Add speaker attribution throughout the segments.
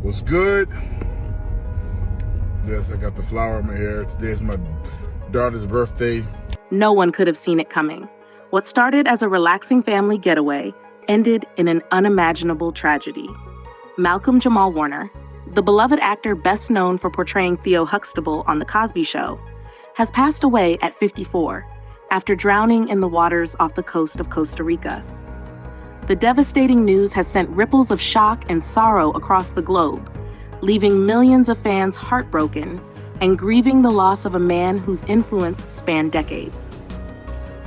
Speaker 1: What's good? Yes, I got the flower in my hair. Today's my daughter's birthday.
Speaker 2: No one could have seen it coming. What started as a relaxing family getaway ended in an unimaginable tragedy. Malcolm Jamal Warner, the beloved actor best known for portraying Theo Huxtable on The Cosby Show, has passed away at 54 after drowning in the waters off the coast of Costa Rica. The devastating news has sent ripples of shock and sorrow across the globe, leaving millions of fans heartbroken and grieving the loss of a man whose influence spanned decades.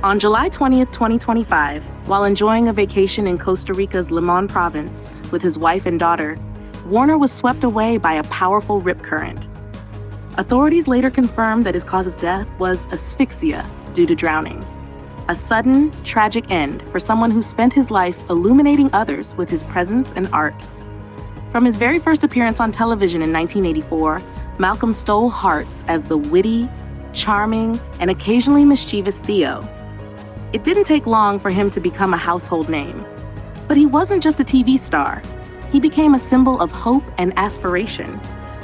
Speaker 2: On July 20th, 2025, while enjoying a vacation in Costa Rica's Limon province with his wife and daughter, Warner was swept away by a powerful rip current. Authorities later confirmed that his cause of death was asphyxia due to drowning. A sudden, tragic end for someone who spent his life illuminating others with his presence and art. From his very first appearance on television in 1984, Malcolm stole hearts as the witty, charming, and occasionally mischievous Theo. It didn't take long for him to become a household name. But he wasn't just a TV star. He became a symbol of hope and aspiration,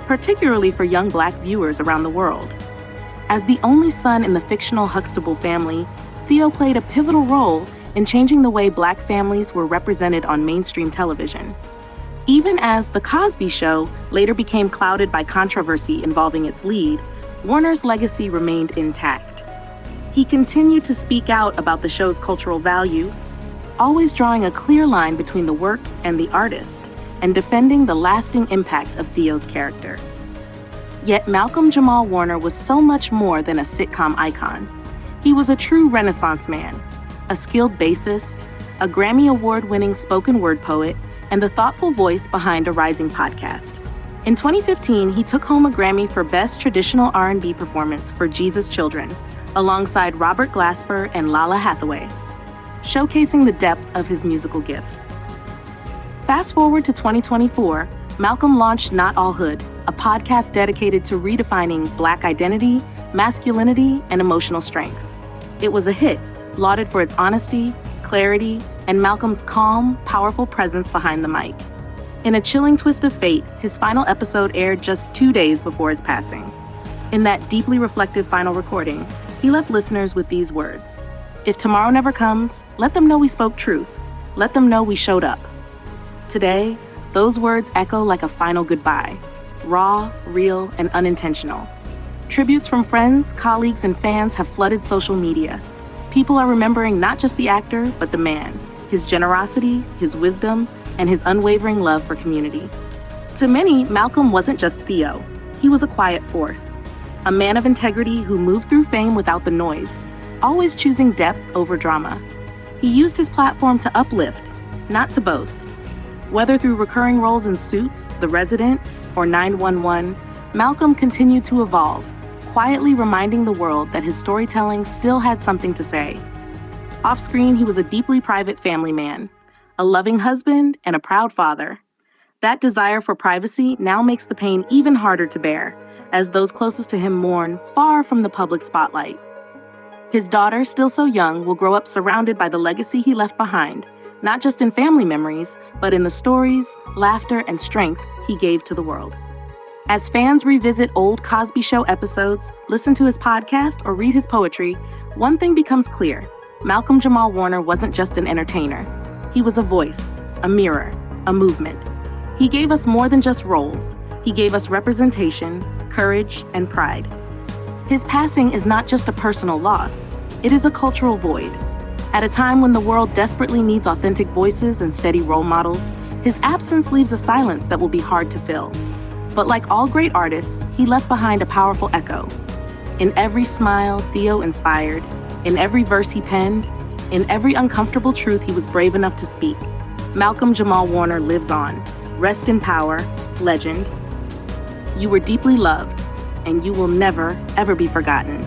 Speaker 2: particularly for young Black viewers around the world. As the only son in the fictional Huxtable family, Theo played a pivotal role in changing the way Black families were represented on mainstream television. Even as The Cosby Show later became clouded by controversy involving its lead, Warner's legacy remained intact. He continued to speak out about the show's cultural value, always drawing a clear line between the work and the artist, and defending the lasting impact of Theo's character. Yet Malcolm Jamal Warner was so much more than a sitcom icon. He was a true Renaissance man, a skilled bassist, a Grammy Award-winning spoken word poet, and the thoughtful voice behind a rising podcast. In 2015, he took home a Grammy for Best Traditional R&B Performance for Jesus Children, alongside Robert Glasper and Lala Hathaway, showcasing the depth of his musical gifts. Fast forward to 2024, Malcolm launched Not All Hood, a podcast dedicated to redefining Black identity, masculinity, and emotional strength. It was a hit, lauded for its honesty, clarity, and Malcolm's calm, powerful presence behind the mic. In a chilling twist of fate, his final episode aired just 2 days before his passing. In that deeply reflective final recording, he left listeners with these words: "If tomorrow never comes, let them know we spoke truth. Let them know we showed up." Today, those words echo like a final goodbye, raw, real, and unintentional. Tributes from friends, colleagues, and fans have flooded social media. People are remembering not just the actor, but the man, his generosity, his wisdom, and his unwavering love for community. To many, Malcolm wasn't just Theo. He was a quiet force, a man of integrity who moved through fame without the noise, always choosing depth over drama. He used his platform to uplift, not to boast. Whether through recurring roles in Suits, The Resident, or 911, Malcolm continued to evolve, quietly reminding the world that his storytelling still had something to say. Off-screen, he was a deeply private family man, a loving husband, and a proud father. That desire for privacy now makes the pain even harder to bear, as those closest to him mourn far from the public spotlight. His daughter, still so young, will grow up surrounded by the legacy he left behind, not just in family memories, but in the stories, laughter, and strength he gave to the world. As fans revisit old Cosby Show episodes, listen to his podcast, or read his poetry, one thing becomes clear: Malcolm Jamal Warner wasn't just an entertainer. He was a voice, a mirror, a movement. He gave us more than just roles. He gave us representation, courage, and pride. His passing is not just a personal loss, it is a cultural void. At a time when the world desperately needs authentic voices and steady role models, his absence leaves a silence that will be hard to fill. But like all great artists, he left behind a powerful echo. In every smile Theo inspired, in every verse he penned, in every uncomfortable truth he was brave enough to speak, Malcolm Jamal Warner lives on. Rest in power, legend. You were deeply loved, and you will never, ever be forgotten.